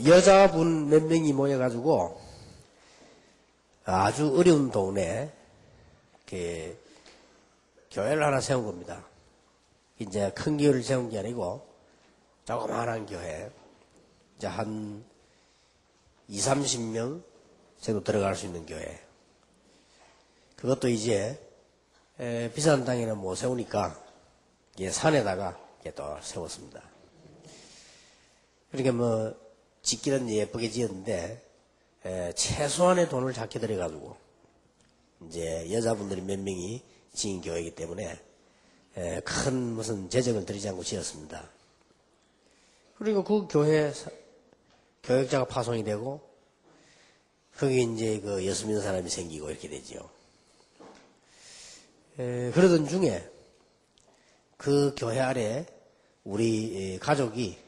여자분 몇 명이 모여가지고 아주 어려운 동네 교회를 하나 세운 겁니다. 이제 큰 교회를 세운 게 아니고 조그마한 교회, 이제 한 20, 30명 정도 들어갈 수 있는 교회. 그것도 이제 비싼 땅에는 못 세우니까 산에다가 또 세웠습니다. 그러니까 뭐 짓기는 예쁘게 지었는데 최소한의 돈을 작게 들여가지고 이제 여자분들이 몇 명이 지은 교회이기 때문에 큰 무슨 재정을 들이지 않고 지었습니다. 그리고 그 교회 교역자가 파송이 되고 거기 이제 그 예수 믿는 사람이 생기고 이렇게 되죠. 그러던 중에 그 교회 아래 우리 가족이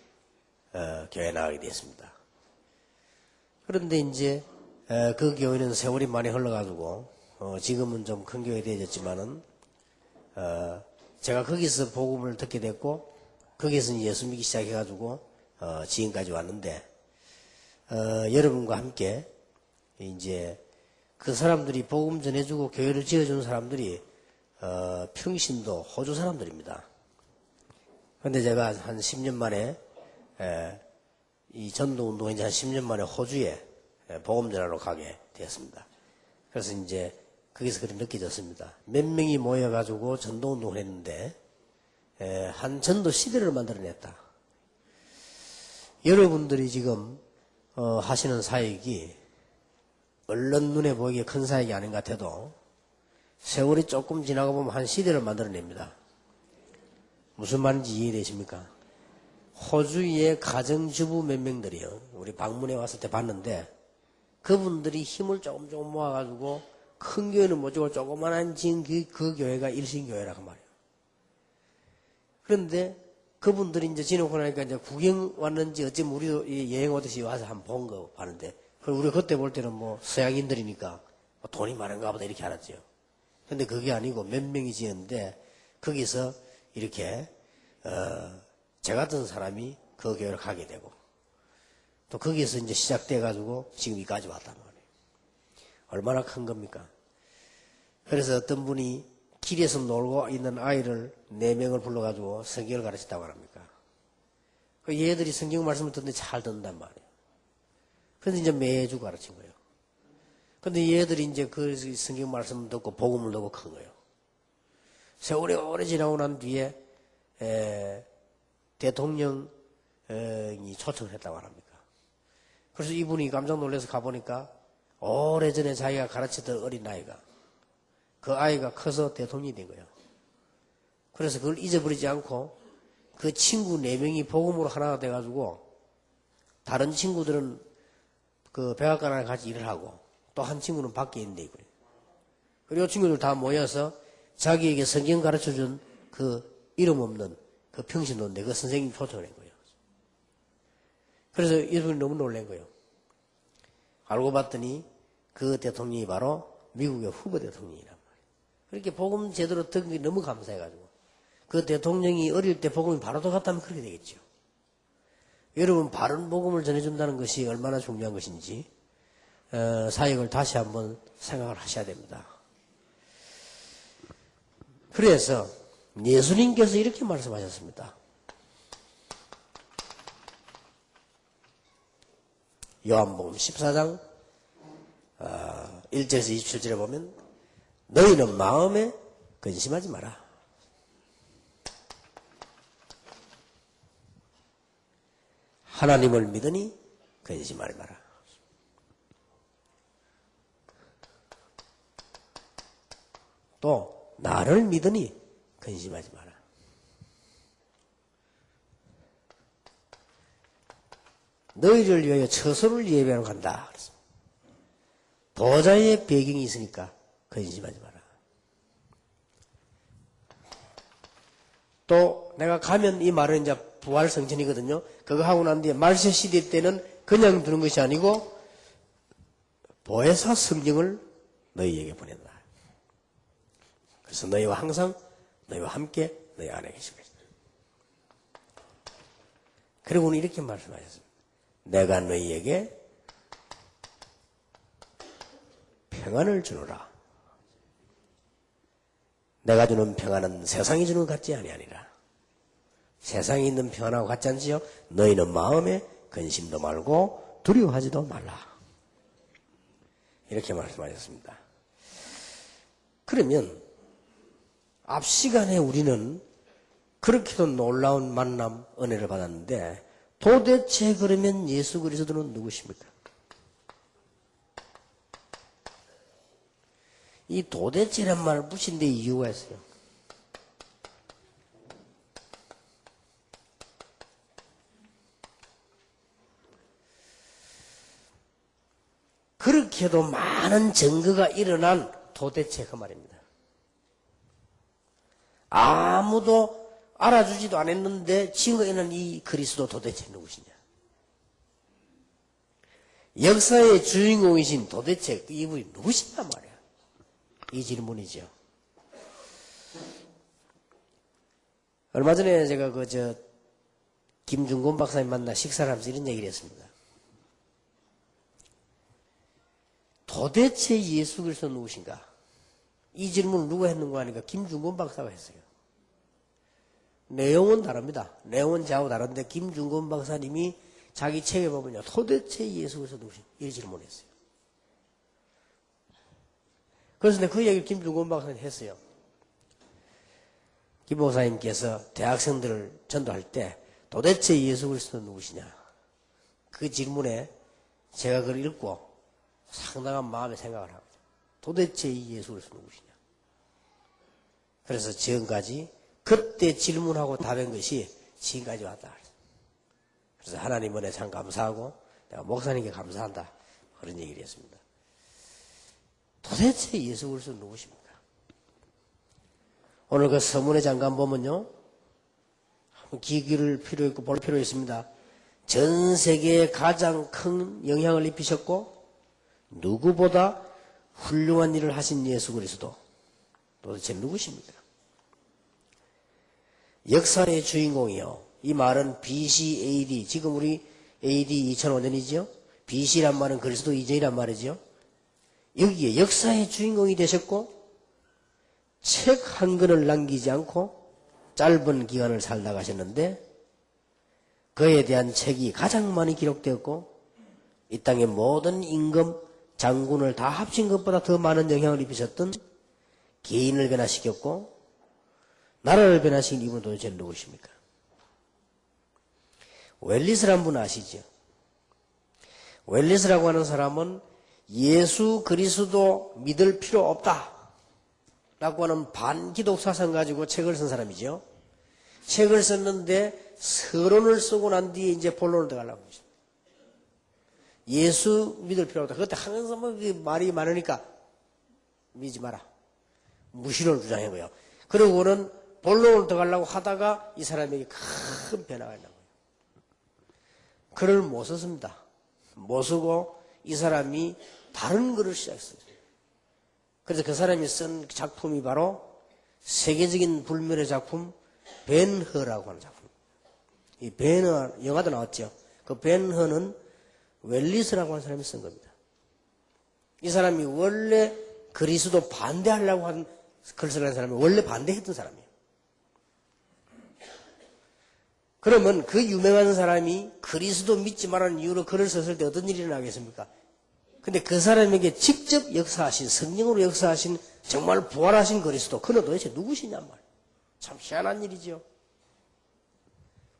교회 나가게 됐습니다. 그런데 이제 그 교회는 세월이 많이 흘러가지고 지금은 좀 큰 교회 되어졌지만은 제가 거기서 복음을 듣게 됐고 거기서 예수 믿기 시작해가지고 지금까지 왔는데 여러분과 함께 이제 그 사람들이 복음 전해주고 교회를 지어준 사람들이 평신도 호주 사람들입니다. 그런데 제가 한 10년 만에 이 전도 운동에 이제 한 10년 만에 호주에 복음 전하러 가게 되었습니다. 그래서 이제 거기서 그렇게 느껴졌습니다. 몇 명이 모여가지고 전도 운동을 했는데 한 전도 시대를 만들어냈다. 여러분들이 지금 하시는 사역이 얼른 눈에 보이게 큰 사역이 아닌 것 같아도 세월이 조금 지나가 보면 한 시대를 만들어냅니다. 무슨 말인지 이해되십니까? 호주의 가정주부 몇 명들이요. 우리 방문해 왔을 때 봤는데 그분들이 힘을 조금 모아가지고 큰 교회는 못지고 조그만한 지은 그 교회가 일신교회라고 말이에요. 그런데 그분들이 이제 지내고 나니까 이제 구경 왔는지 어쩌면 우리도 여행 오듯이 와서 한번 본 거 봤는데 우리 그때 볼 때는 뭐 서양인들이니까 돈이 많은가 보다 이렇게 알았죠. 근데 그게 아니고 몇 명이 지었는데 거기서 이렇게 저 같은 사람이 그 교회를 가게 되고 또 거기에서 이제 시작돼 가지고 지금 여기까지 왔단 말이에요. 얼마나 큰 겁니까? 그래서 어떤 분이 길에서 놀고 있는 아이를 4명을 불러가지고 성경을 가르쳤다고 합니까? 그 얘들이 성경 말씀을 듣는데 잘 듣는단 말이에요. 그래서 이제 매주 가르친 거예요. 근데 얘들이 이제 그 성경 말씀을 듣고 복음을 듣고 큰 거예요. 세월이 오래 지나고 난 뒤에 대통령이 초청을 했다고 합니까? 그래서 이분이 깜짝 놀라서 가보니까 오래전에 자기가 가르쳤던 어린아이가 그 아이가 커서 대통령이 된 거예요. 그래서 그걸 잊어버리지 않고 그 친구 4명이 복음으로 하나가 돼가지고 다른 친구들은 그 백악관에 같이 일을 하고 또 한 친구는 밖에 있는데 있고요. 그리고 친구들 다 모여서 자기에게 성경 가르쳐준 그 이름 없는 그 평신도인데 그 선생님 초청을 한 거예요. 그래서 이분이 너무 놀란 거예요. 알고 봤더니 그 대통령이 바로 미국의 후보 대통령이란 말이에요. 그렇게 복음 제대로 듣는 게 너무 감사해가지고 그 대통령이 어릴 때 복음이 바로 들어갔다면 그렇게 되겠죠. 여러분 바른 복음을 전해준다는 것이 얼마나 중요한 것인지 사역을 다시 한번 생각을 하셔야 됩니다. 그래서 예수님께서 이렇게 말씀하셨습니다. 요한복음 14장 1절에서 27절에 보면 너희는 마음에 근심하지 마라. 하나님을 믿으니 근심하지 마라. 또 나를 믿으니 근심하지 마라. 너희를 위하여 처소를 예배하러 간다. 그래서 보좌의 배경이 있으니까 근심하지 마라. 또 내가 가면 이 말은 이제 부활 성천이거든요. 그거 하고 난 뒤에 말세 시대 때는 그냥 두는 것이 아니고 보혜사 성령을 너희에게 보낸다. 그래서 너희와 항상 너희와 함께 너희 안에 계실 것이다. 그리고는 이렇게 말씀하셨습니다. 내가 너희에게 평안을 주노라. 내가 주는 평안은 세상이 주는 것 같지 아니하니라. 세상에 있는 평안하고 같지 않지요? 너희는 마음에 근심도 말고 두려워하지도 말라. 이렇게 말씀하셨습니다. 그러면 앞 시간에 우리는 그렇게도 놀라운 만남 은혜를 받았는데 도대체 그러면 예수 그리스도는 누구십니까? 이 도대체란 말을 붙인 데 이유가 있어요. 그렇게도 많은 증거가 일어난 도대체 그 말입니다. 아무도 알아주지도 않았는데 증거가 있는 이 그리스도 도대체 누구시냐? 역사의 주인공이신 도대체 이분이 누구시냐 말이야. 이 질문이죠. 얼마 전에 제가 김중곤 박사님 만나 식사를 하면서 이런 얘기를 했습니다. 도대체 예수 그리스도 누구신가? 이 질문을 누가 했는가 하니까 김중곤 박사가 했어요. 내용은 다릅니다. 내용은 저하고 다른데 김중곤 박사님이 자기 책에 보면요. 도대체 예수 그리스도 누구신가? 이 질문을 했어요. 그래서 내가 그 얘기를 김중곤 박사님 했어요. 김 목사님께서 대학생들을 전도할 때 도대체 예수 그리스도 누구시냐? 그 질문에 제가 그걸 읽고 상당한 마음의 생각을 합니다. 도대체 이 예수 그리스도 누구시냐? 그래서 지금까지 그때 질문하고 답한 것이 지금까지 왔다. 그래서 하나님 은혜 참 감사하고 내가 목사님께 감사한다. 그런 얘기를 했습니다. 도대체 예수 그리스도 누구십니까? 오늘 그 서문의 장관 보면요. 기기를 필요 있고 볼 필요 있습니다. 전 세계에 가장 큰 영향을 입히셨고 누구보다 훌륭한 일을 하신 예수 그리스도 도대체 누구십니까? 역사의 주인공이요. 이 말은 BC, AD, 지금 우리 AD 2005년이죠. BC란 말은 그리스도 이전이란 말이죠. 여기에 역사의 주인공이 되셨고 책 한 권을 남기지 않고 짧은 기간을 살다 가셨는데 그에 대한 책이 가장 많이 기록되었고 이 땅의 모든 임금, 장군을 다 합친 것보다 더 많은 영향을 입히셨던 개인을 변화시켰고 나라를 변화시킨 이분은 도대체 누구십니까? 웰리스라는 분 아시죠? 웰리스라고 하는 사람은 예수 그리스도 믿을 필요 없다 라고 하는 반기독 사상 가지고 책을 쓴 사람이죠. 책을 썼는데 서론을 쓰고 난 뒤에 이제 본론을 들어가려고 합니다. 예수 믿을 필요 없다. 그때 항상 말이 많으니까 믿지 마라. 무신을 주장해고요. 그러고는 본론을 들어가려고 하다가 이 사람에게 큰 변화가 있는 거예요. 글을 못 썼습니다. 못 쓰고 이 사람이 다른 글을 시작했어요. 그래서 그 사람이 쓴 작품이 바로 세계적인 불멸의 작품 벤허라고 하는 작품. 이 벤허 영화도 나왔죠. 그 벤허는 웰리스라고 하는 사람이 쓴 겁니다. 이 사람이 원래 그리스도 반대하려고 한 글쓰는 를 사람이 원래 반대했던 사람이에요. 그러면 그 유명한 사람이 그리스도 믿지 말라는 이유로 글을 썼을 때 어떤 일이 일어나겠습니까? 근데 그 사람에게 직접 역사하신, 성령으로 역사하신 정말 부활하신 그리스도, 그는 도대체 누구시냔 말이에요. 참 희한한 일이죠.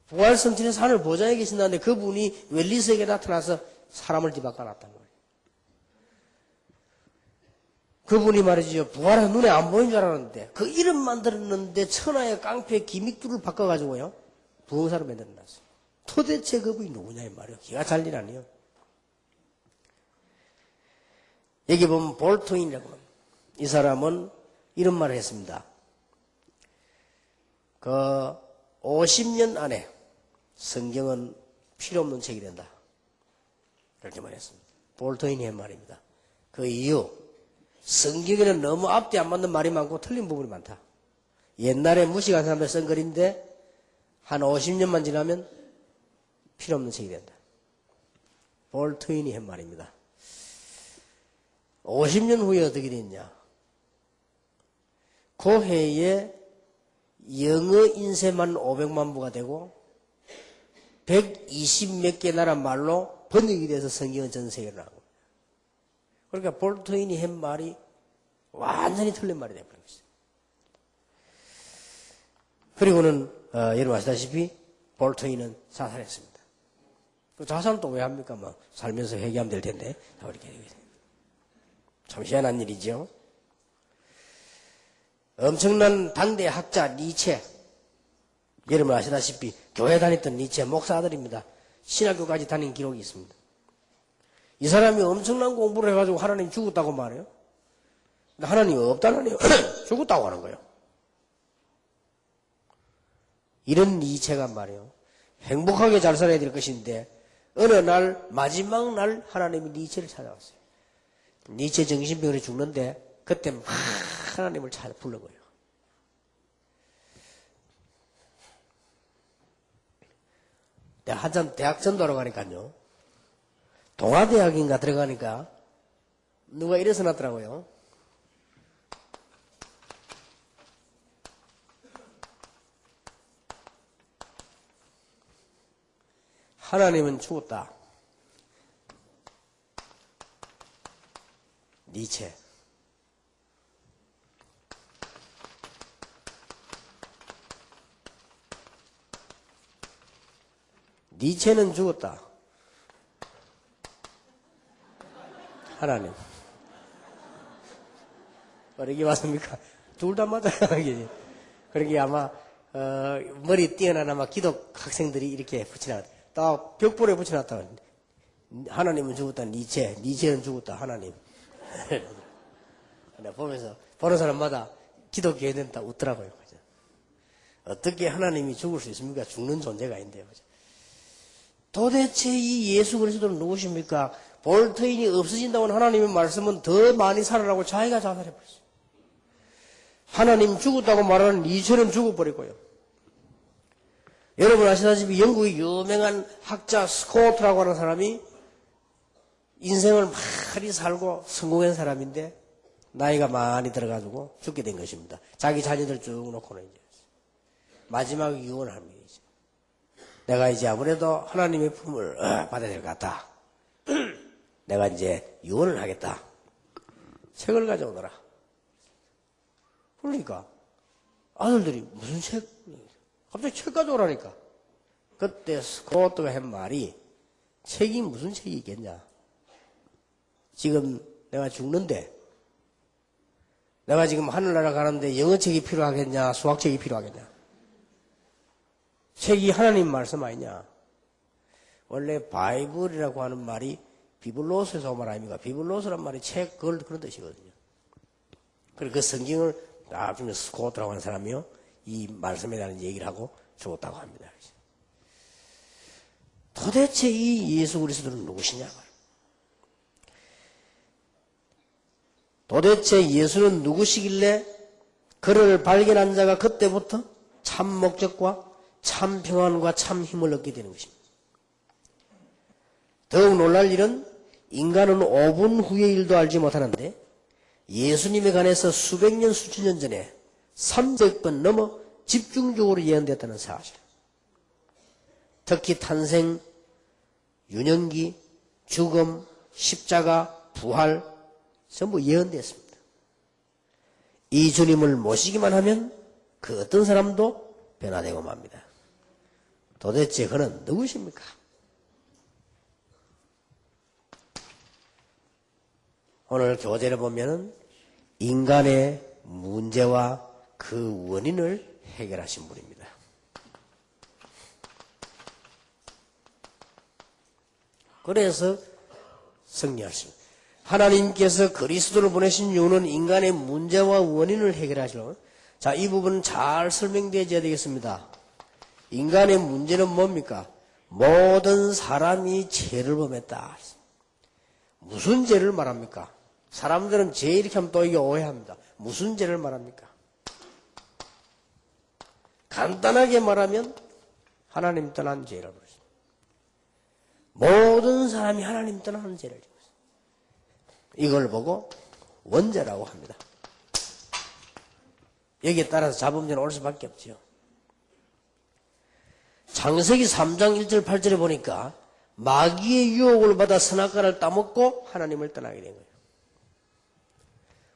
부활성천에서 하늘 보좌에 계신다는데 그분이 웰리스에게 나타나서 사람을 뒤바꿔 놨단 말이에요. 그분이 말이죠. 부활은 눈에 안 보이는 줄 알았는데 그 이름만 들었는데 천하의 깡패의 기믹들을 바꿔가지고요. 부흥사로 만들어놨어요. 도대체 그분이 누구냐 이 말이에요. 기가 찰 일 아니에요. 여기 보면 볼트윈이라고 합니다. 이 사람은 이런 말을 했습니다. 그 50년 안에 성경은 필요 없는 책이 된다. 그렇게 말했습니다. 볼트윈이 한 말입니다. 그 이유, 성경에는 너무 앞뒤 안 맞는 말이 많고 틀린 부분이 많다. 옛날에 무식한 사람들 쓴 글인데 한 50년만 지나면 필요 없는 책이 된다. 볼 트윈이 한 말입니다. 50년 후에 어떻게 됐냐? 그 해에 영어 인쇄만 500만 부가 되고 120 몇 개 나라 말로 번역이 돼서 성경은 전 세계로 나온 겁니다. 그러니까 볼 트윈이 한 말이 완전히 틀린 말이 되어버린 것이죠. 그리고는 여러분 아시다시피 볼 트윈은 자살했습니다. 그 자살은 또 왜 합니까? 뭐 살면서 회개하면 될 텐데 이렇게 참 희한한 일이죠. 엄청난 당대 학자 니체, 여러분 아시다시피 교회 다녔던 니체 목사들입니다. 신학교까지 다닌 기록이 있습니다. 이 사람이 엄청난 공부를 해가지고 하나님 죽었다고 말해요. 근데 하나님 없다는 죽었다고 하는 거예요. 이런 니체가 말이에요. 행복하게 잘 살아야 될 것인데 어느 날 마지막 날 하나님이 니체를 찾아왔어요. 니체 정신병으로 죽는데 그때 막 하나님을 찾아 부른 거예요. 내가 한참 대학 전도하러 가니까요. 동아대학인가 들어가니까 누가 이래서 놨더라고요. 하나님은 죽었다. 니체. 니체는 죽었다. 하나님. 어떻게 맞습니까? 둘 다 맞아요. 그러니까 아마 머리 뛰어난 아마 기독 학생들이 이렇게 붙여놨다. 딱 벽돌에 붙여놨다. 하나님은 죽었다. 니체는 죽었다. 하나님. 내가 보면서 보는 사람마다 기독교에는 다 웃더라고요. 그죠? 어떻게 하나님이 죽을 수 있습니까? 죽는 존재가 아닌데요. 그죠? 도대체 이 예수 그리스도는 누구십니까? 볼 트윈이 없어진다고 하나님의 말씀은 더 많이 살아라고 자기가 자살해버렸어요. 하나님 죽었다고 말하는 니체는 죽어버리고요. 여러분 아시다시피 영국의 유명한 학자 스코트라고 하는 사람이 인생을 많이 살고 성공한 사람인데 나이가 많이 들어가지고 죽게 된 것입니다. 자기 자녀들 쭉 놓고는 이제 마지막 유언을 합니다. 내가 이제 아무래도 하나님의 품을 받아야 될 것 같다. 내가 이제 유언을 하겠다. 책을 가져오너라. 그러니까 아들들이 무슨 책? 갑자기 책 가져오라니까. 그때 스코트가 한 말이 책이 무슨 책이 있겠냐. 지금 내가 죽는데 내가 지금 하늘나라 가는데 영어책이 필요하겠냐 수학책이 필요하겠냐. 책이 하나님 말씀 아니냐. 원래 바이블이라고 하는 말이 비블로스에서 온 말 아닙니까? 비블로스란 말이 책 그런 뜻이거든요. 그리고 그 성경을 나중에 스코트라고 하는 사람이요 이 말씀에 대한 얘기를 하고 죽었다고 합니다. 도대체 이 예수 그리스도는 누구시냐. 도대체 예수는 누구시길래 그를 발견한 자가 그때부터 참 목적과 참 평안과 참 힘을 얻게 되는 것입니다. 더욱 놀랄 일은 인간은 5분 후의 일도 알지 못하는데 예수님에 관해서 수백 년 수천 년 전에 300번 넘어 집중적으로 예언됐다는 사실. 특히 탄생, 유년기, 죽음, 십자가, 부활 전부 예언됐습니다. 이 주님을 모시기만 하면 그 어떤 사람도 변화되고 맙니다. 도대체 그는 누구십니까? 오늘 교재를 보면은 인간의 문제와 그 원인을 해결하신 분입니다. 그래서 승리하십니다. 하나님께서 그리스도를 보내신 이유는 인간의 문제와 원인을 해결하시려고. 자, 이 부분은 잘 설명되어야 되겠습니다. 인간의 문제는 뭡니까? 모든 사람이 죄를 범했다. 무슨 죄를 말합니까? 사람들은 죄 이렇게 하면 또 이게 오해합니다. 무슨 죄를 말합니까? 간단하게 말하면 하나님 떠난 죄라고 그러십니다. 모든 사람이 하나님 떠나는 죄를 지고 있어요. 이걸 보고 원죄라고 합니다. 여기에 따라서 자범죄는 올 수밖에 없지요. 창세기 3장 1절 8절에 보니까 마귀의 유혹을 받아 선악과를 따먹고 하나님을 떠나게 된 거예요.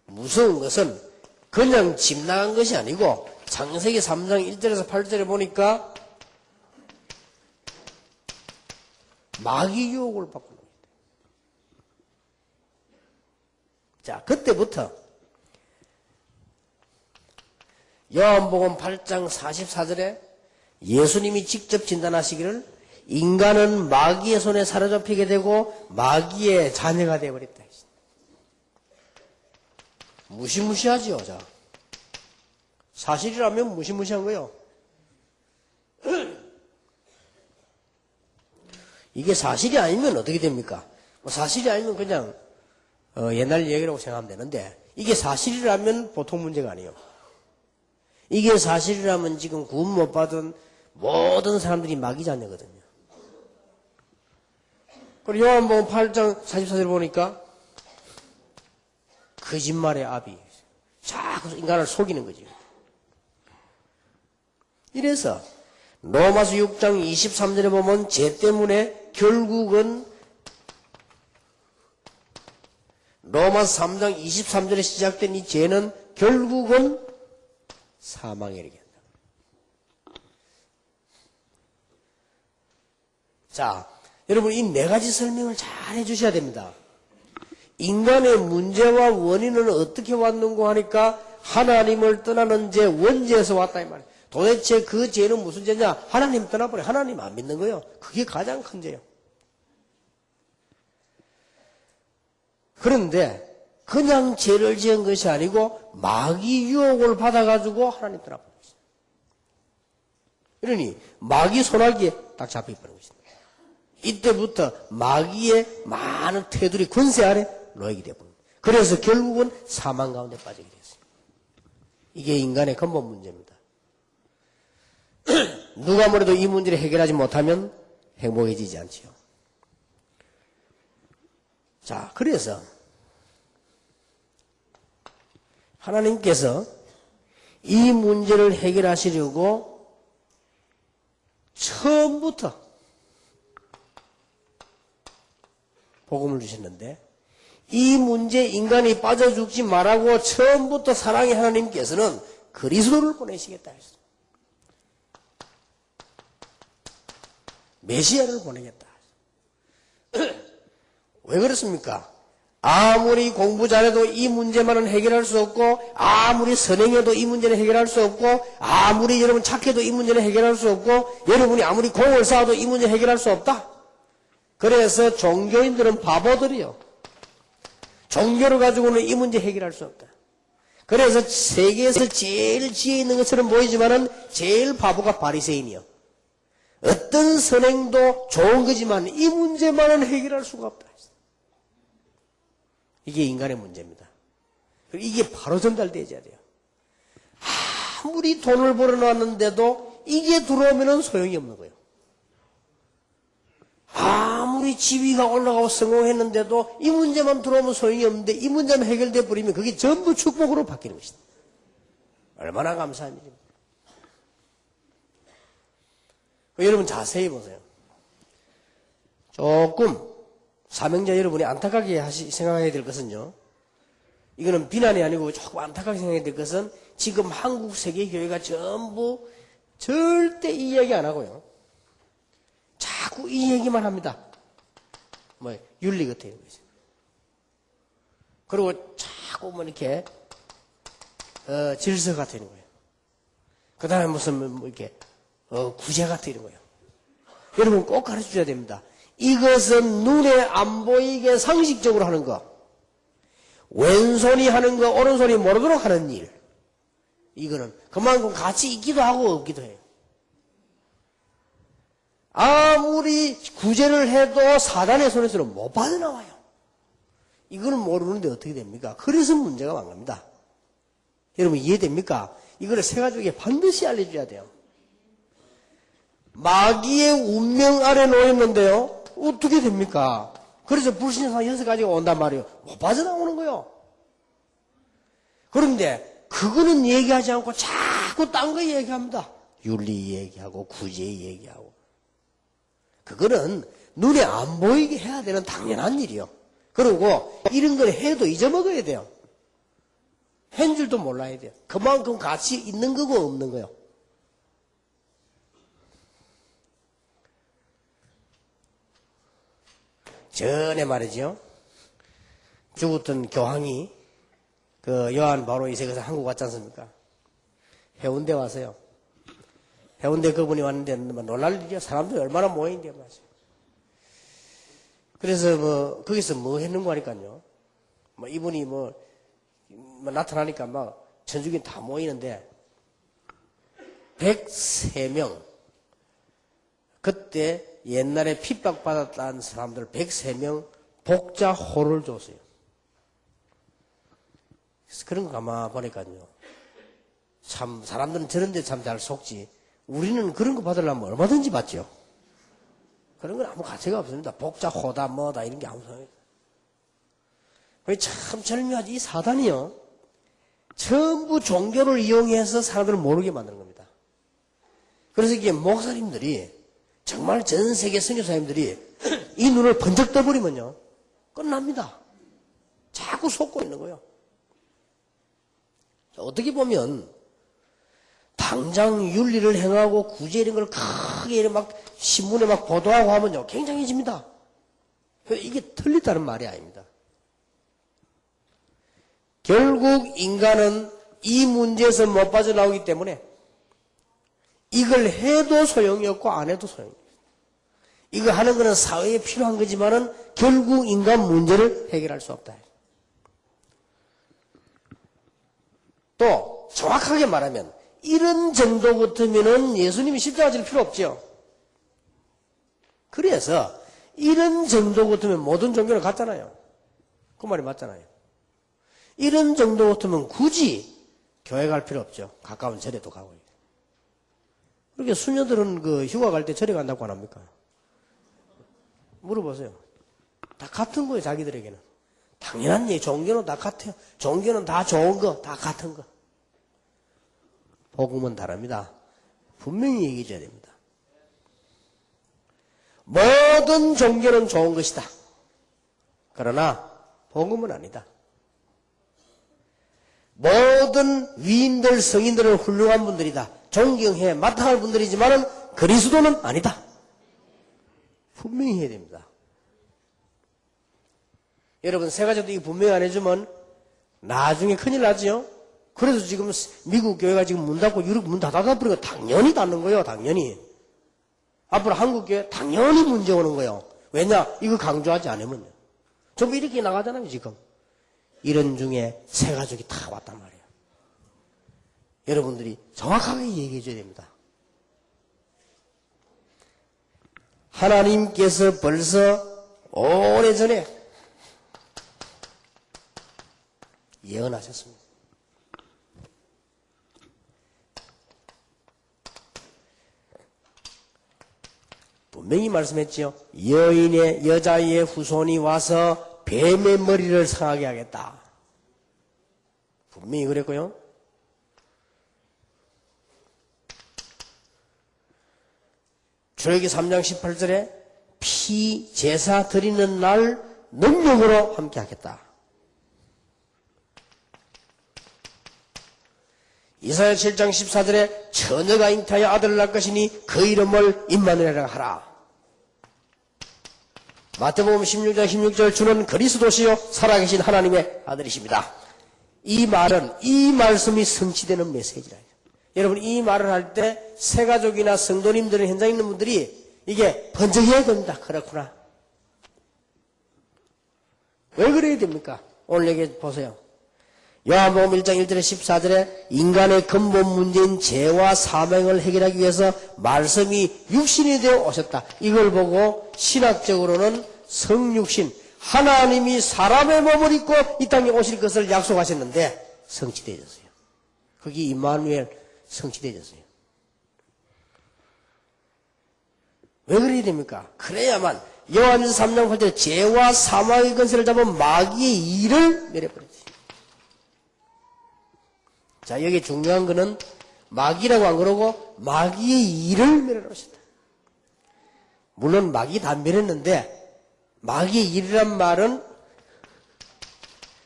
무서운 것은 그냥 집 나간 것이 아니고 창세기 3장 1절에서 8절에 보니까 마귀 유혹을 받고 있는 거예요. 자, 그때부터 요한복음 8장 44절에 예수님이 직접 진단하시기를 인간은 마귀의 손에 사로잡히게 되고 마귀의 자녀가 되어버렸다. 무시무시하지요. 자, 사실이라면 무시무시한 거요. 이게 사실이 아니면 어떻게 됩니까? 뭐 사실이 아니면 그냥 옛날 얘기라고 생각하면 되는데 이게 사실이라면 보통 문제가 아니에요. 이게 사실이라면 지금 구원 못 받은 모든 사람들이 마귀 자녀거든요. 그리고 요한복음 8장 44절 보니까 거짓말의 압이 자꾸 인간을 속이는 거죠. 이래서 로마서 6장 23절에 보면 죄 때문에 결국은 로마서 3장 23절에 시작된 이 죄는 결국은 사망에 이르게 한다. 자, 여러분 이 네 가지 설명을 잘 해주셔야 됩니다. 인간의 문제와 원인은 어떻게 왔는고 하니까 하나님을 떠나는 죄, 원죄에서 왔다 이 말이에요. 도대체 그 죄는 무슨 죄냐? 하나님 떠나버려. 하나님 안 믿는 거예요. 그게 가장 큰 죄예요. 그런데 그냥 죄를 지은 것이 아니고 마귀 유혹을 받아가지고 하나님 떠나버린 것입니다. 이러니 마귀 손아귀에 딱 잡혀버린 것입니다. 이때부터 마귀의 많은 테두리 권세 아래 놓이게 되어버립니다. 그래서 결국은 사망 가운데 빠지게 됐습니다. 이게 인간의 근본 문제입니다. 누가 뭐래도 이 문제를 해결하지 못하면 행복해지지 않지요. 자, 그래서 하나님께서 이 문제를 해결하시려고 처음부터 복음을 주셨는데 이 문제 인간이 빠져 죽지 말라고 처음부터 사랑의 하나님께서는 그리스도를 보내시겠다 했어요. 메시아를 보내겠다. 왜 그렇습니까? 아무리 공부 잘해도 이 문제만은 해결할 수 없고 아무리 선행해도 이 문제는 해결할 수 없고 아무리 여러분 착해도 이 문제는 해결할 수 없고 여러분이 아무리 공을 쌓아도 이 문제 해결할 수 없다. 그래서 종교인들은 바보들이요. 종교를 가지고는 이 문제 해결할 수 없다. 그래서 세계에서 제일 지혜 있는 것처럼 보이지만은 제일 바보가 바리새인이요. 어떤 선행도 좋은 거지만 이 문제만은 해결할 수가 없다. 이게 인간의 문제입니다. 이게 바로 전달되어야 돼요. 아무리 돈을 벌어놨는데도 이게 들어오면 소용이 없는 거예요. 아무리 지위가 올라가고 성공했는데도 이 문제만 들어오면 소용이 없는데 이 문제만 해결돼 버리면 그게 전부 축복으로 바뀌는 것이다. 얼마나 감사한 일입니까? 여러분 자세히 보세요. 조금 사명자 여러분이 안타깝게 생각해야 될 것은요. 이거는 비난이 아니고 조금 안타깝게 생각해야 될 것은 지금 한국 세계교회가 전부 절대 이 이야기 안 하고요. 자꾸 이 얘기만 합니다. 뭐 윤리 같은 거죠. 그리고 자꾸 뭐 이렇게 질서 같은 거예요. 그 다음에 무슨 뭐 이렇게 구제 같은 거예요. 여러분 꼭 가르쳐줘야 됩니다. 이것은 눈에 안 보이게 상식적으로 하는 거, 왼손이 하는 거 오른손이 모르도록 하는 일, 이거는 그만큼 같이 있기도 하고 없기도 해요. 아무리 구제를 해도 사단의 손에서는 못 빠져나와요. 이거는 모르는데 어떻게 됩니까? 그래서 문제가 많습니다. 여러분 이해됩니까? 이거를 세가족에게 반드시 알려줘야 돼요. 마귀의 운명 아래 놓였는데요. 어떻게 됩니까? 그래서 불신앙 6가지가 온단 말이에요. 못 빠져나오는 거요. 그런데 그거는 얘기하지 않고 자꾸 딴 거 얘기합니다. 윤리 얘기하고 구제 얘기하고. 그거는 눈에 안 보이게 해야 되는 당연한 일이요. 그리고 이런 걸 해도 잊어먹어야 돼요. 한 줄도 몰라야 돼요. 그만큼 가치 있는 거고 없는 거요. 전에 말이죠. 죽었던 교황이 그 요한 바로 2세에서 한국 왔지 않습니까? 해운대 와서요. 해운대 그분이 왔는데 놀랄 일이야. 사람들이 얼마나 모여있는데 말이죠. 그래서 거기서 뭐 했는고 하니까요. 이분이 나타나니까 천주교 다 모이는데 103명. 그때 옛날에 핍박받았다는 사람들 103명 복자호를 줬어요. 그래서 그런 거 가만 보니까요. 참 사람들은 저런 데 참 잘 속지. 우리는 그런 거 받으려면 얼마든지 받죠. 그런 건 아무 가치가 없습니다. 복자호다 뭐다 이런 게 아무 상관이 없어요. 참 절묘하지. 이 사단이요. 전부 종교를 이용해서 사람들을 모르게 만드는 겁니다. 그래서 이게 목사님들이 정말 전 세계 선교사님들이 이 눈을 번쩍 떠버리면요. 끝납니다. 자꾸 속고 있는 거예요. 어떻게 보면 당장 윤리를 행하고 구제 이런 걸 크게 막 신문에 막 보도하고 하면요. 굉장해집니다. 이게 틀리다는 말이 아닙니다. 결국 인간은 이 문제에서 못 빠져나오기 때문에 이걸 해도 소용이 없고 안 해도 소용이 없어요. 이거 하는 거는 사회에 필요한 거지만은 결국 인간 문제를 해결할 수 없다. 또 정확하게 말하면 이런 정도 같으면은 예수님이 십자가 질 필요 없죠. 그래서 이런 정도 같으면 모든 종교를 갖잖아요. 그 말이 맞잖아요. 이런 정도 같으면 굳이 교회 갈 필요 없죠. 가까운 절에도 가고. 그렇게 수녀들은 그 휴가 갈 때 절에 간다고 안 합니까? 물어보세요. 다 같은 거예요, 자기들에게는. 당연한 얘기. 종교는 다 같아요. 종교는 다 좋은 거, 다 같은 거. 복음은 다릅니다. 분명히 얘기해 줘야 됩니다. 모든 종교는 좋은 것이다. 그러나 복음은 아니다. 모든 위인들, 성인들은 훌륭한 분들이다. 존경해 마땅할 분들이지만은 그리스도는 아니다. 분명히 해야 됩니다. 여러분 세 가지도 이 분명히 안 해주면 나중에 큰일 나지요. 그래서 지금 미국 교회가 지금 문 닫고 유럽 문 닫아버리고 당연히 닫는 거예요. 당연히. 앞으로 한국 교회 당연히 문제 오는 거예요. 왜냐? 이거 강조하지 않으면요. 전부 이렇게 나가잖아요 지금. 이런 중에 세 가족이 다 왔단 말이에요. 여러분들이 정확하게 얘기해 줘야 됩니다. 하나님께서 벌써 오래전에 예언하셨습니다. 분명히 말씀했지요. 여자의 후손이 와서 뱀의 머리를 상하게 하겠다. 분명히 그랬고요. 출애굽기 3장 18절에 피 제사 드리는 날 능력으로 함께 하겠다. 이사야 7장 14절에 처녀가 잉태하여 아들을 낳을 것이니 그 이름을 임마누엘이라 하라. 마태복음 16장 16절 주는 그리스도시요 살아계신 하나님의 아들이십니다. 이 말은 이 말씀이 성취되는 메시지라. 여러분 이 말을 할 때 새가족이나 성도님들은 현장에 있는 분들이 이게 번쩍해야 됩니다. 그렇구나. 왜 그래야 됩니까? 오늘 얘기 보세요. 요한복음 1장 1절에 14절에 인간의 근본 문제인 죄와 사명을 해결하기 위해서 말씀이 육신이 되어 오셨다. 이걸 보고 신학적으로는 성육신, 하나님이 사람의 몸을 입고 이 땅에 오실 것을 약속하셨는데 성취되어졌어요. 그게 임마누엘 성취되어졌어요. 왜 그래야 됩니까? 그래야만 요한일서 3장 8절에 죄와 사망의 권세를 잡은 마귀의 일을 멸해버렸지. 자, 여기 중요한 거는 마귀라고 안 그러고 마귀의 일을 멸해놓으셨다. 물론 마귀 다 멸했는데 마귀의 일이란 말은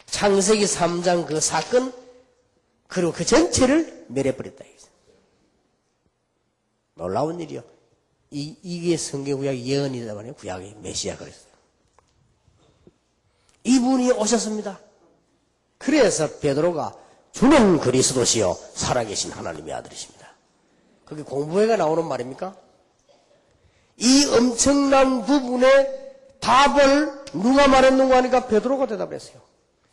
창세기 3장 그 사건 그리고 그 전체를 멸해버렸다. 놀라운 일이요. 이게 성경구약의 예언이다 말이에요. 구약의 메시아 그랬어요. 이분이 오셨습니다. 그래서 베드로가 주는 그리스도시요 살아계신 하나님의 아들이십니다. 그게 공부회가 나오는 말입니까? 이 엄청난 부분의 답을 누가 말했는가 하니까 베드로가 대답했어요.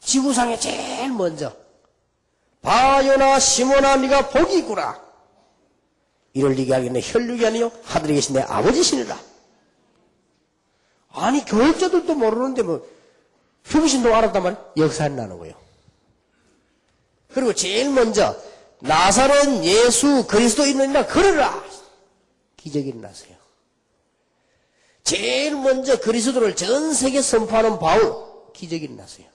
지구상에 제일 먼저 바요나 시몬아 네가 복이 있구나. 이를 네게 하겠네 혈육이 아니요 하늘에 계신 내 아버지시니라. 아니 교육자들도 모르는데 뭐 평신도 알았단 말이에요. 역사에 나는 거예요. 그리고 제일 먼저 나사렛 예수 그리스도인이라 걸으라. 기적이 일어났어요. 제일 먼저 그리스도를 전 세계 선포하는 바울 기적이 일어났어요.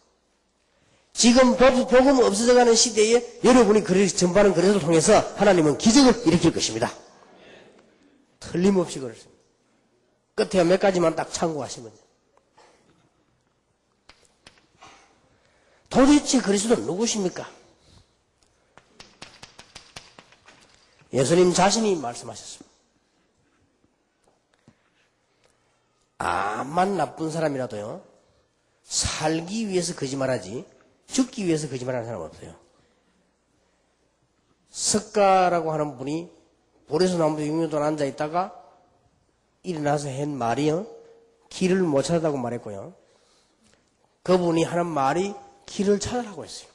지금 복음 없어져가는 시대에 여러분이 전파하는 그리스도를 통해서 하나님은 기적을 일으킬 것입니다. 틀림없이 그렇습니다. 끝에 몇 가지만 딱 참고하시면 도대체 그리스도는 누구십니까? 예수님 자신이 말씀하셨습니다. 암만 나쁜 사람이라도요 살기 위해서 거짓말하지 죽기 위해서 거짓말하는 사람은 없어요. 석가라고 하는 분이 보리수 나무에 6년 동안 앉아있다가 일어나서 한 말이요 길을 못 찾았다고 말했고요. 그분이 하는 말이 길을 찾으라고 했어요.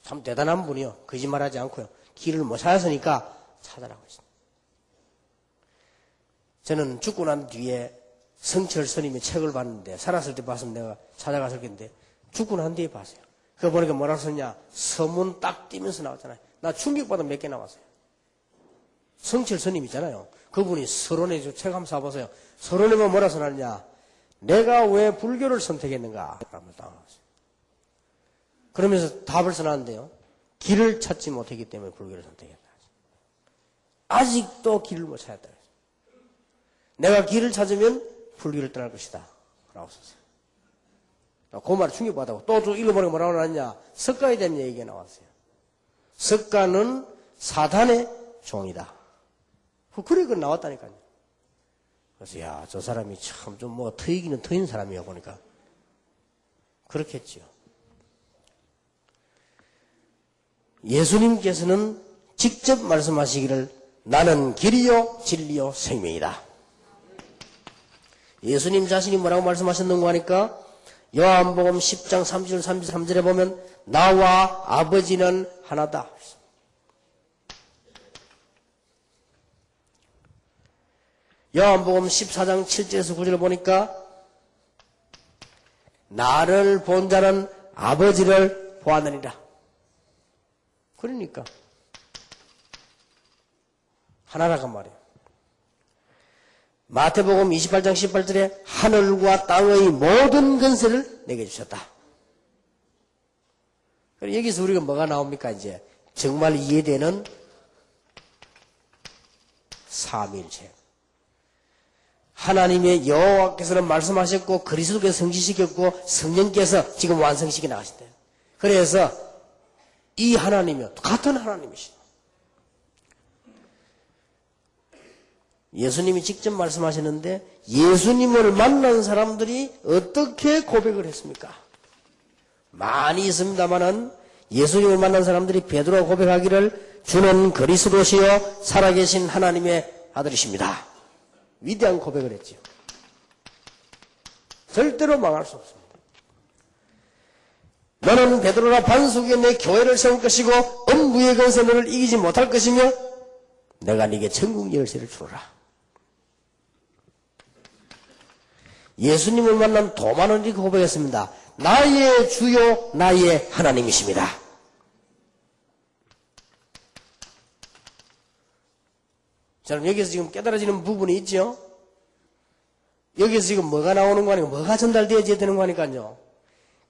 참 대단한 분이요. 거짓말하지 않고요. 길을 못 찾았으니까 찾으라고 했습니다. 저는 죽고 난 뒤에 성철 스님의 책을 봤는데 살았을 때 봤으면 내가 찾아갔을 텐데 죽고 난 뒤에 봤어요. 그거 보니까 뭐라고 썼냐 서문 딱 띄면서 나왔잖아요. 나 충격받아 몇 개 나왔어요. 성철 스님 있잖아요. 그분이 서론에 책 한번 사보세요. 서론에 뭐라 써놨냐 내가 왜 불교를 선택했는가 라고 나왔어요. 그러면서 답을 써놨는데요. 길을 찾지 못했기 때문에 불교를 선택했다. 아직도 길을 못 찾았다. 내가 길을 찾으면 불교를 떠날 것이다. 라고 썼어요. 그 말에 충격받았고 또 읽어보니까 뭐라고 나왔냐. 석가에 대한 얘기가 나왔어요. 석가는 사단의 종이다. 그래, 그 나왔다니까요. 그래서, 야, 저 사람이 참 좀 뭐 트이기는 트인 사람이야, 보니까. 그렇겠지요. 예수님께서는 직접 말씀하시기를 나는 길이요, 진리요, 생명이다. 예수님 자신이 뭐라고 말씀하셨는가 하니까 요한복음 10장 30절 33절에 보면 나와 아버지는 하나다. 요한복음 14장 7절에서 9절을 보니까 나를 본 자는 아버지를 보았느니라. 그러니까 하나라고 말이에요. 마태복음 28장 18절에 하늘과 땅의 모든 권세를 내게 주셨다. 여기서 우리가 뭐가 나옵니까? 이제 정말 이해되는 삼위일체. 하나님의 여호와께서는 말씀하셨고 그리스도께서 성취시켰고 성령께서 지금 완성시켜 나가신다. 그래서 이 하나님이요 같은 하나님이시다. 예수님이 직접 말씀하셨는데 예수님을 만난 사람들이 어떻게 고백을 했습니까? 많이 있습니다만은 예수님을 만난 사람들이 베드로가 고백하기를 주는 그리스도시요 살아계신 하나님의 아들이십니다. 위대한 고백을 했지요. 절대로 망할 수 없습니다. 너는 베드로라 반석 위에 내 교회를 세울 것이고 음부의 권세 너를 이기지 못할 것이며 내가 네게 천국 열쇠를 주노라. 예수님을 만난 도마는 이렇게 고백했습니다. 나의 주요 나의 하나님이십니다. 저는 여기서 지금 깨달아지는 부분이 있죠. 여기서 지금 뭐가 나오는 거 아니고 뭐가 전달되어져야 되는 거 아니까요.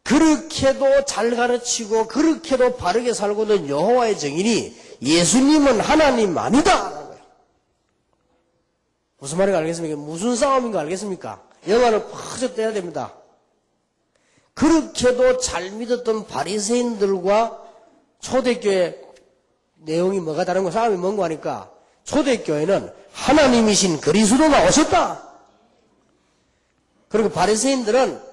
그렇게도 잘 가르치고 그렇게도 바르게 살고 있는 여호와의 증인이 예수님은 하나님 아니다. 무슨 말인가 알겠습니까? 무슨 싸움인가 알겠습니까? 영화를 퍼져 떼야 됩니다. 그렇게도 잘 믿었던 바리새인들과 초대교회 내용이 뭐가 다른 거, 싸움이 뭔가 하니까 초대교회는 하나님이신 그리스도가 오셨다. 그리고 바리새인들은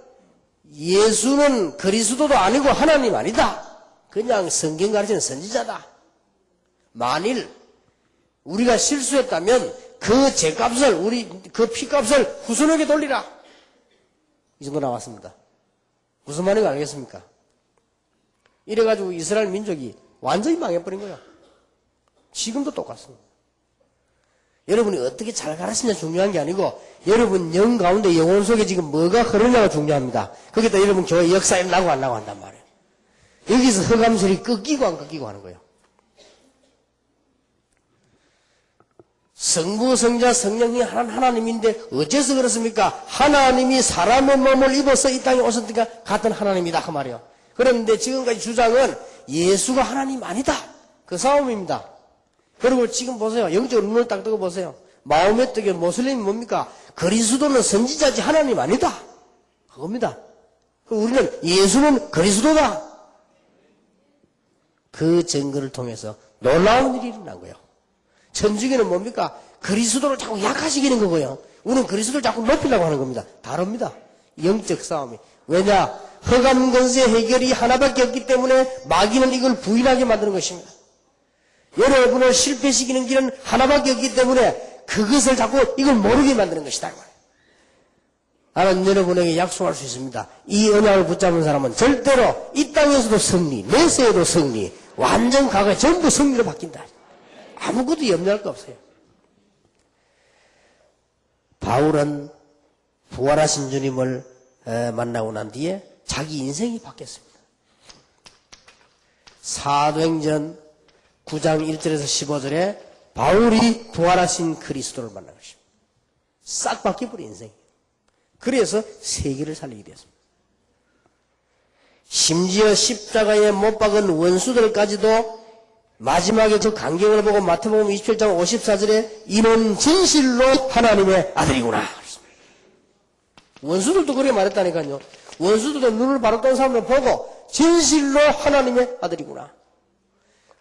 예수는 그리스도도 아니고 하나님 아니다. 그냥 성경 가르치는 선지자다. 만일 우리가 실수했다면 그 죄값을, 그 피값을 후손에게 돌리라. 이 정도 나왔습니다. 무슨 말인가 알겠습니까? 이래가지고 이스라엘 민족이 완전히 망해버린 거예요. 지금도 똑같습니다. 여러분이 어떻게 잘 가르치냐 중요한 게 아니고 여러분 영 가운데 영혼 속에 지금 뭐가 흐르냐가 중요합니다. 거기다 여러분 교회 역사에 나고 안 나고 한단 말이에요. 여기서 흑암설이 꺾이고 안 꺾이고 하는 거예요. 성부, 성자, 성령이 하나님인데 어째서 그렇습니까? 하나님이 사람의 몸을 입어서 이 땅에 오셨으니까 같은 하나님이다 그 말이에요. 그런데 지금까지 주장은 예수가 하나님 아니다. 그 싸움입니다. 그리고 지금 보세요. 영적으로 눈을 딱 뜨고 보세요. 마음의 떡에 모슬림이 뭡니까? 그리스도는 선지자지 하나님 아니다. 그겁니다. 우리는 예수는 그리스도다. 그 증거를 통해서 놀라운 일이 일어난 거예요. 천주교는 뭡니까? 그리스도를 자꾸 약화시키는 거고요. 우리는 그리스도를 자꾸 높이려고 하는 겁니다. 다릅니다. 영적 싸움이. 왜냐? 흑암 권세 해결이 하나밖에 없기 때문에 마귀는 이걸 부인하게 만드는 것입니다. 여러분을 실패시키는 길은 하나밖에 없기 때문에 그것을 자꾸 이걸 모르게 만드는 것이다. 나는 여러분에게 약속할 수 있습니다. 이 언약을 붙잡은 사람은 절대로 이 땅에서도 승리, 내세에도 승리, 완전 과거에 전부 승리로 바뀐다. 아무것도 염려할 거 없어요. 바울은 부활하신 주님을 만나고 난 뒤에 자기 인생이 바뀌었습니다. 사도행전 9장 1절에서 15절에 바울이 부활하신 그리스도를 만난 것입니다. 싹 바뀌어버린 인생이에요. 그래서 세계를 살리게 되었습니다. 심지어 십자가에 못 박은 원수들까지도 마지막에 저 광경을 보고 마태복음 27장 54절에 이는 진실로 하나님의 아들이구나. 원수들도 그렇게 말했다니까요. 원수들도 눈을 바로 뜬 사람을 보고 진실로 하나님의 아들이구나.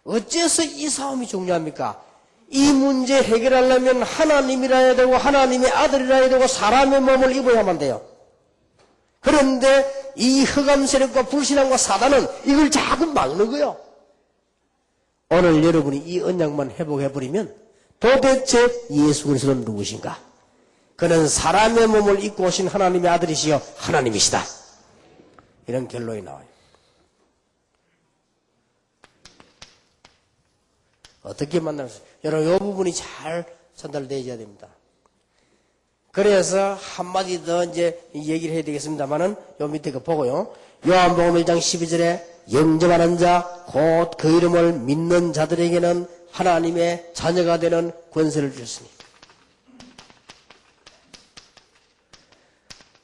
어째서 이 싸움이 중요합니까? 이 문제 해결하려면 하나님이라 해야 되고 하나님의 아들이라 해야 되고 사람의 몸을 입어야만 돼요. 그런데 이 흑암 세력과 불신앙과 사단은 이걸 자꾸 막는 거예요. 오늘 여러분이 이 언약만 회복해버리면 도대체 예수 그리스도는 누구신가? 그는 사람의 몸을 입고 오신 하나님의 아들이시여 하나님이시다. 이런 결론이 나와요. 어떻게 만날 수 있어요? 여러분 이 부분이 잘 전달되어야 됩니다. 그래서 한마디 더 이제 얘기를 해야 되겠습니다만은 요 밑에 거 보고요. 요한복음 1장 12절에 영접하는 자 곧 그 이름을 믿는 자들에게는 하나님의 자녀가 되는 권세를 주셨으니.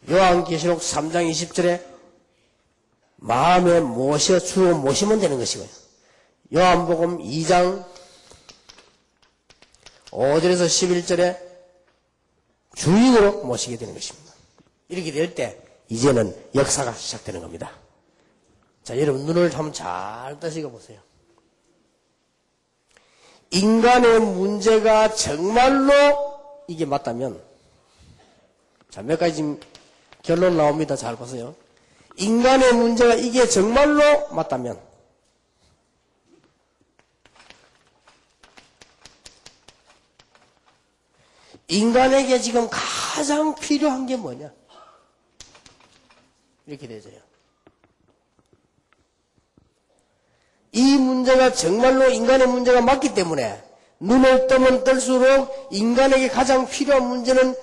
요한계시록 3장 20절에 마음에 모셔 주어 모시면 되는 것이고요. 요한복음 2장 5절에서 11절에 주인으로 모시게 되는 것입니다. 이렇게 될 때 이제는 역사가 시작되는 겁니다. 자, 여러분 눈을 한번 잘 뜨시고 보세요. 인간의 문제가 정말로 이게 맞다면, 자, 몇 가지 지금 결론 나옵니다. 잘 보세요. 인간의 문제가 이게 정말로 맞다면, 인간에게 지금 가장 필요한 게 뭐냐? 이렇게 되죠. 이 문제가 정말로 인간의 문제가 맞기 때문에 눈을 뜨면 뜰수록 인간에게 가장 필요한 문제는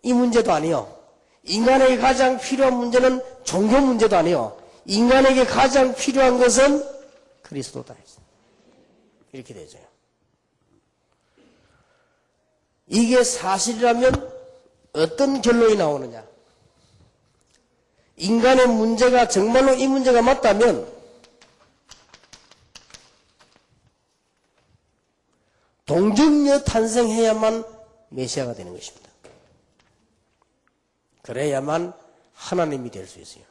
이 문제도 아니요. 인간에게 가장 필요한 문제는 종교 문제도 아니요. 인간에게 가장 필요한 것은 그리스도다. 이렇게 되죠. 이게 사실이라면 어떤 결론이 나오느냐? 인간의 문제가 정말로 이 문제가 맞다면 동정녀 탄생해야만 메시아가 되는 것입니다. 그래야만 하나님이 될 수 있어요.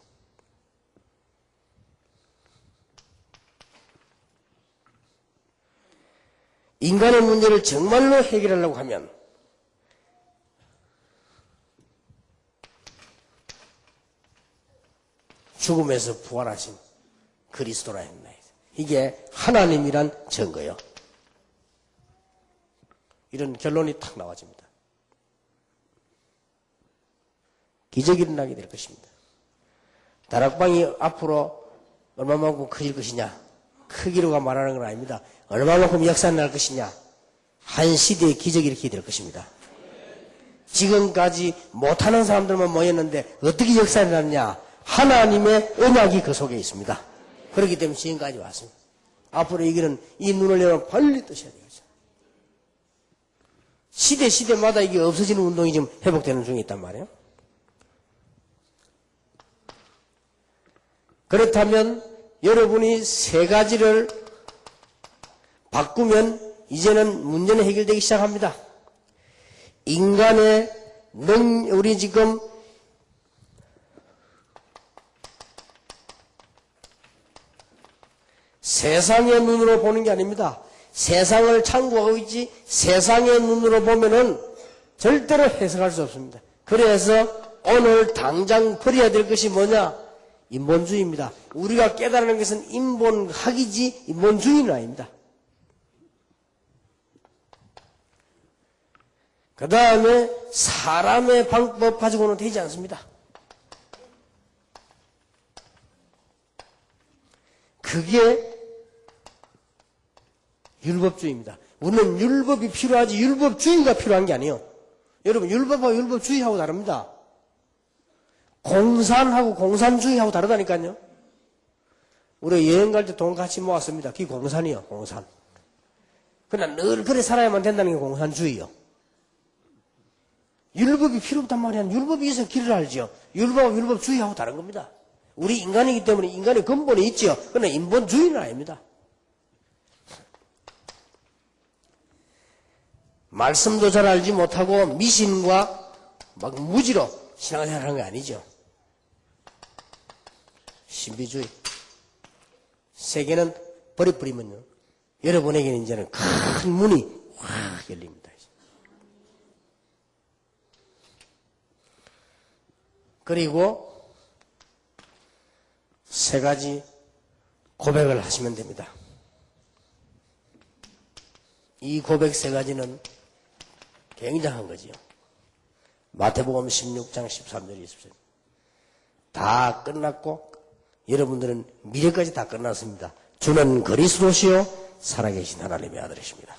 인간의 문제를 정말로 해결하려고 하면 죽음에서 부활하신 그리스도라 했나요? 이게 하나님이란 증거요. 이런 결론이 탁 나와집니다. 기적이 일어나게 될 것입니다. 다락방이 앞으로 얼마만큼 커질 것이냐? 크기로가 말하는 건 아닙니다. 얼마만큼 역사가 날 것이냐? 한 시대의 기적이 일으키게 될 것입니다. 지금까지 못하는 사람들만 모였는데 어떻게 역사가 일어났냐? 하나님의 언약이 그 속에 있습니다. 그렇기 때문에 지금까지 왔습니다. 앞으로 이 길은 이 눈을 열면 빨리 뜨셔야 되겠죠. 시대마다 이게 없어지는 운동이 지금 회복되는 중에 있단 말이에요. 그렇다면 여러분이 세 가지를 바꾸면 이제는 문제는 해결되기 시작합니다. 인간의 우리 지금 세상의 눈으로 보는 게 아닙니다. 세상을 참고하고 있지 세상의 눈으로 보면은 절대로 해석할 수 없습니다. 그래서 오늘 당장 버려야 될 것이 뭐냐? 인본주의입니다. 우리가 깨달는 것은 인본학이지 인본주의는 아닙니다. 그 다음에 사람의 방법 가지고는 되지 않습니다. 그게 율법주의입니다. 우리는 율법이 필요하지 율법주의가 필요한 게 아니에요. 여러분 율법하고 율법주의하고 다릅니다. 공산하고 공산주의하고 다르다니까요. 우리 여행 갈 때 돈 같이 모았습니다. 그게 공산이요. 공산. 그러나 늘 그래 살아야만 된다는 게 공산주의요. 율법이 필요 없단 말이야. 율법이 있어야 길을 알죠. 율법하고 율법주의하고 다른 겁니다. 우리 인간이기 때문에 인간의 근본이 있죠. 그러나 인본주의는 아닙니다. 말씀도 잘 알지 못하고 미신과 막 무지로 신앙생활 하는 거 아니죠. 신비주의. 세계는 버려버리면요. 여러분에게는 이제는 큰 문이 확 열립니다. 그리고 세 가지 고백을 하시면 됩니다. 이 고백 세 가지는 굉장한 거지요. 마태복음 16장 13절 20절 다 끝났고 여러분들은 미래까지 다 끝났습니다. 주는 그리스도시요 살아계신 하나님의 아들이십니다.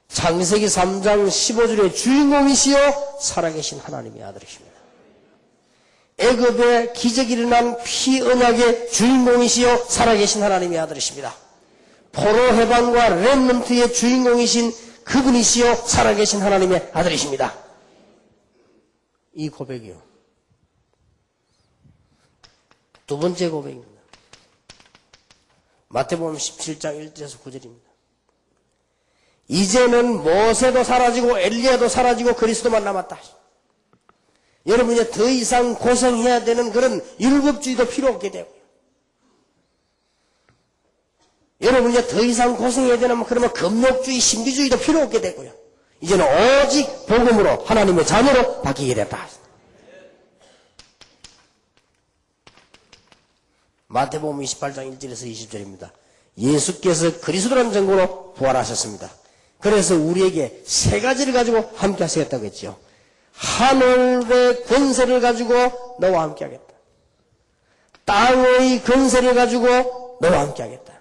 창세기 3장 15절의 주인공이시요 살아계신 하나님의 아들이십니다. 애굽에 기적이 일어난 피언약의 주인공이시요 살아계신 하나님의 아들이십니다. 포로 해방과 렘넌트의 주인공이신 그분이시요 살아계신 하나님의 아들이십니다. 이 고백이요. 두 번째 고백입니다. 마태복음 17장 1절에서 9절입니다. 이제는 모세도 사라지고 엘리야도 사라지고 그리스도만 남았다. 여러분 이제 더 이상 고생해야 되는 그런 율법주의도 필요 없게 되고요. 여러분 이제 더 이상 고생해야 되는 그러면 금욕주의, 신비주의도 필요 없게 되고요. 이제는 오직 복음으로 하나님의 자녀로 바뀌게 됐다. 마태복음 28장 1절에서 20절입니다. 예수께서 그리스도라는 증거로 부활하셨습니다. 그래서 우리에게 세 가지를 가지고 함께 하시겠다고 했죠. 하늘의 권세를 가지고 너와 함께 하겠다. 땅의 권세를 가지고 너와 함께 하겠다.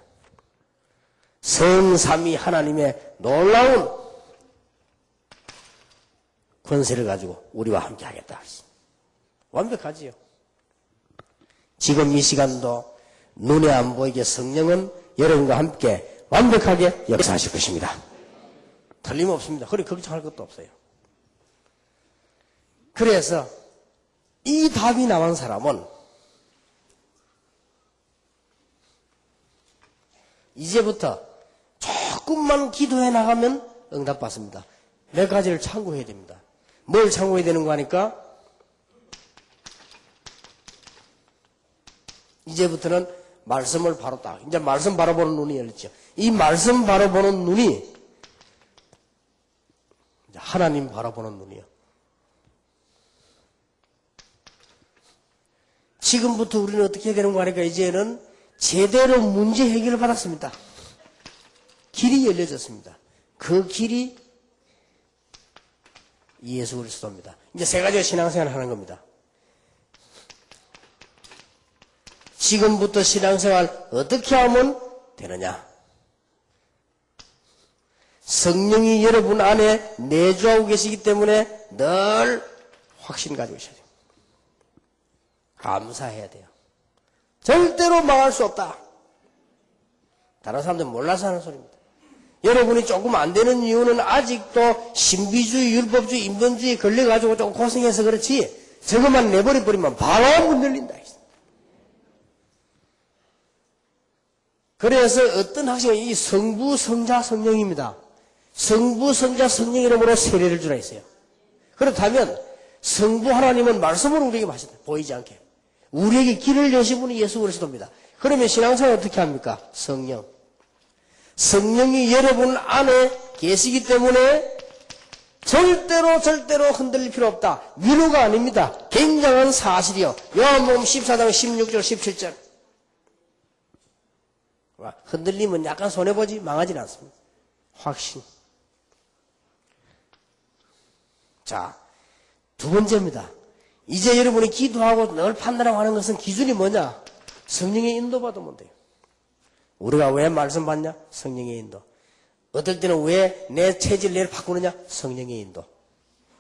성삼위 하나님의 놀라운 권세를 가지고 우리와 함께 하겠다. 완벽하지요. 지금 이 시간도 눈에 안 보이게 성령은 여러분과 함께 완벽하게 역사하실 것입니다. 틀림없습니다. 그래 걱정할 것도 없어요. 그래서 이 답이 나온 사람은 이제부터 조금만 기도해 나가면 응답받습니다. 몇 가지를 참고해야 됩니다. 뭘 참고해야 되는 거 하니까 이제부터는 말씀을 바로 딱 이제 말씀 바로 보는 눈이 열렸죠. 이 말씀 바로 보는 눈이 하나님 바라보는 눈이요. 지금부터 우리는 어떻게 해야 되는 거 하니까 이제는 제대로 문제 해결을 받았습니다. 길이 열려졌습니다. 그 길이 예수 그리스도입니다. 이제 세 가지의 신앙생활을 하는 겁니다. 지금부터 신앙생활 어떻게 하면 되느냐? 성령이 여러분 안에 내주하고 계시기 때문에 늘 확신 가지고 있어야 돼요. 감사해야 돼요. 절대로 망할 수 없다. 다른 사람들은 몰라서 하는 소리입니다. 여러분이 조금 안 되는 이유는 아직도 신비주의, 율법주의, 인본주의에 걸려가지고 조금 고생해서 그렇지 저것만 내버려버리면 바로 문 열린다. 그래서 어떤 학생이 이 성부, 성자, 성령입니다. 성부, 성자, 성령 이름으로 세례를 주라 했어요. 그렇다면 성부 하나님은 말씀으로 우리에게 하셨다. 보이지 않게. 우리에게 길을 여신 분이 예수 그리스도입니다. 그러면 신앙생활 어떻게 합니까? 성령. 성령이 여러분 안에 계시기 때문에 절대로 흔들릴 필요 없다. 위로가 아닙니다. 굉장한 사실이요. 요한복음 14장 16절 17절. 흔들리면 약간 손해보지 망하지는 않습니다. 확신. 자, 두 번째입니다. 이제 여러분이 기도하고 늘 판단하고 하는 것은 기준이 뭐냐? 성령의 인도 받으면 돼요. 우리가 왜 말씀 받냐? 성령의 인도. 어떨 때는 왜 내 체질 내를 바꾸느냐? 성령의 인도.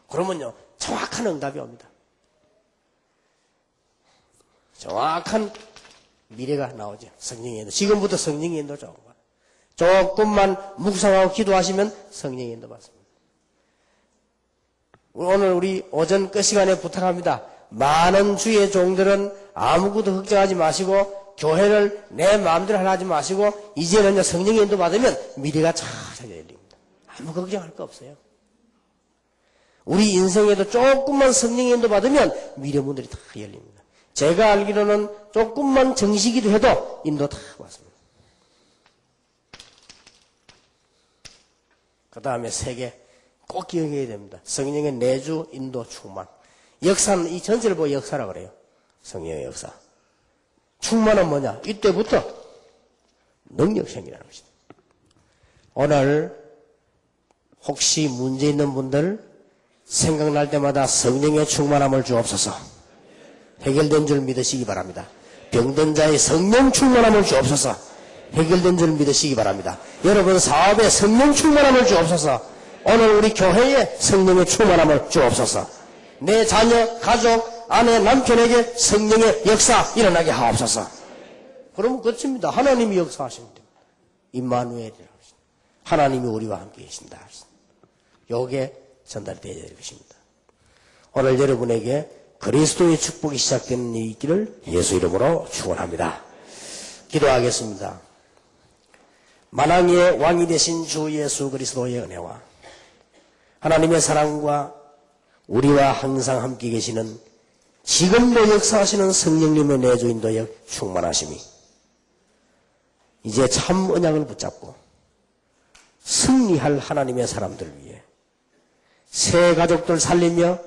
그러면요, 정확한 응답이 옵니다. 정확한 미래가 나오죠. 성령의 인도. 지금부터 성령의 인도 조금만 묵상하고 기도하시면 성령의 인도 받습니다. 오늘 우리 오전 끝 시간에 부탁합니다. 많은 주의 종들은 아무것도 걱정하지 마시고 교회를 내 마음대로 하지 마시고 이제는 성령의 인도 받으면 미래가 차차 열립니다. 아무 걱정할 거 없어요. 우리 인생에도 조금만 성령의 인도 받으면 미래 문들이 다 열립니다. 제가 알기로는 조금만 정시기도 해도 인도 다 받습니다. 그 다음에 세 개 꼭 기억해야 됩니다. 성령의 내주, 인도, 충만. 역사는 이 전체를 보고 역사라고 그래요. 성령의 역사. 충만은 뭐냐? 이때부터 능력 생기라는 것이다. 오늘 혹시 문제 있는 분들 생각날 때마다 성령의 충만함을 주옵소서. 해결된 줄 믿으시기 바랍니다. 병든 자의 성령 충만함을 주옵소서. 해결된 줄 믿으시기 바랍니다. 여러분 사업에 성령 충만함을 주옵소서. 오늘 우리 교회에 성령의 충만함을 주옵소서. 내 자녀, 가족, 아내, 남편에게 성령의 역사 일어나게 하옵소서. 그러면 끝입니다. 하나님이 역사하시면 됩니다. 임마누엘이라고 하십니다. 하나님이 우리와 함께 계신다. 요게 전달이 되어야 될 것입니다. 오늘 여러분에게 그리스도의 축복이 시작되는 이 길을 예수 이름으로 축원합니다. 기도하겠습니다. 만왕의 왕이 되신 주 예수 그리스도의 은혜와 하나님의 사랑과 우리와 항상 함께 계시는 지금도 역사하시는 성령님의 내주 인도의 충만하심이 이제 참 언약을 붙잡고 승리할 하나님의 사람들 위해 새 가족들 살리며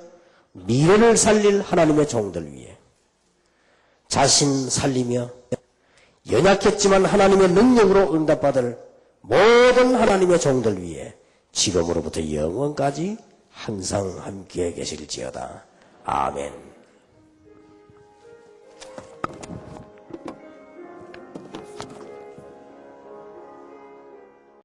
미래를 살릴 하나님의 종들 위해 자신 살리며 연약했지만 하나님의 능력으로 응답받을 모든 하나님의 종들 위해 지금으로부터 영원까지 항상 함께 계실지어다. 아멘.